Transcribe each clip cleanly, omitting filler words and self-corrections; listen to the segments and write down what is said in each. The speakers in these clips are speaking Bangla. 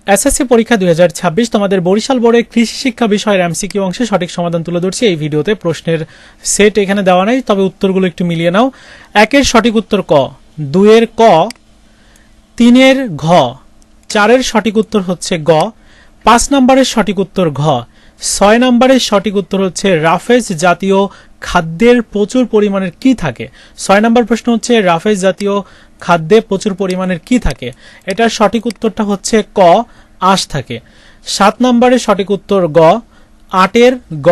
এসএসসি পরীক্ষা 2026 তোমাদের বরিশাল বোর্ডের কৃষি শিক্ষা বিষয়ের এমসিকিউ অংশে সঠিক সমাধান তুলে ধরছি এই ভিডিওতে। প্রশ্নের সেট এখানে দেওয়া নাই, তবে উত্তরগুলো একটু মিলিয়ে নাও। 1 সঠিক উত্তর ক, 2 ক, 3 ঘ, 4 সঠিক উত্তর হচ্ছে গ, 5 নম্বরের সঠিক উত্তর ঘ, 6 নম্বরের সঠিক উত্তর হচ্ছে রাফেজ জাতীয় খাদ্যের প্রচুর পরিমাণের কি থাকে। 6 নম্বর প্রশ্ন হচ্ছে রাফেজ জাতীয় খাদ্যে প্রচুর পরিমাণের কি থাকে। এটার সঠিক উত্তরটা হচ্ছে ক, আঁশ থাকে। 7 নম্বরের সঠিক উত্তর গ, 8 গ,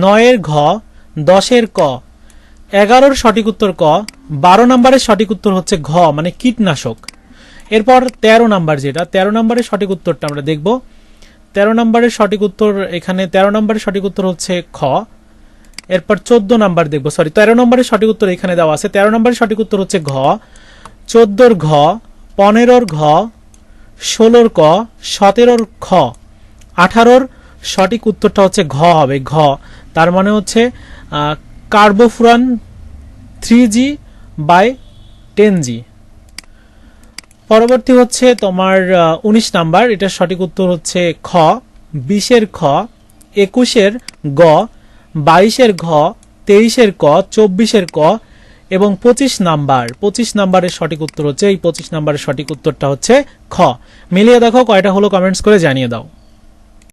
9 ঘ, 10 ক, 11 সঠিক উত্তর ক, 12 নম্বরের সঠিক উত্তর হচ্ছে ঘ মানে কীটনাশক। এরপর 13 নম্বর, যেটা 13 নম্বরের সঠিক উত্তরটা আমরা দেখব। 13 নম্বরের সঠিক উত্তর, এখানে 13 নম্বরের সঠিক উত্তর হচ্ছে খ। এরপর 14 নম্বর দেখব, 13 নম্বরের সঠিক উত্তর এখানে দেওয়া আছে। 13 নম্বরের সঠিক উত্তর হচ্ছে ঘ, 14 ঘ, 15 ঘ, 16 ক, 17 খ, 18 সঠিক উত্তরটা হচ্ছে ঘ হবে, ঘ। তার মানে হচ্ছে কার্বোফুরান 3G/10G। পরবর্তী হচ্ছে তোমার 19 নাম্বার, এটার সঠিক উত্তর হচ্ছে খ, 20 খ, 21 গ, 22 ঘ, 23 ক, 24 ক এবং 25 নাম্বার। 25 নাম্বারের সঠিক উত্তর হচ্ছে, এই 25 নাম্বারের সঠিক উত্তরটা হচ্ছে খ। মিলিয়ে দেখো কয়টা হলো, কমেন্টস করে জানিয়ে দাও।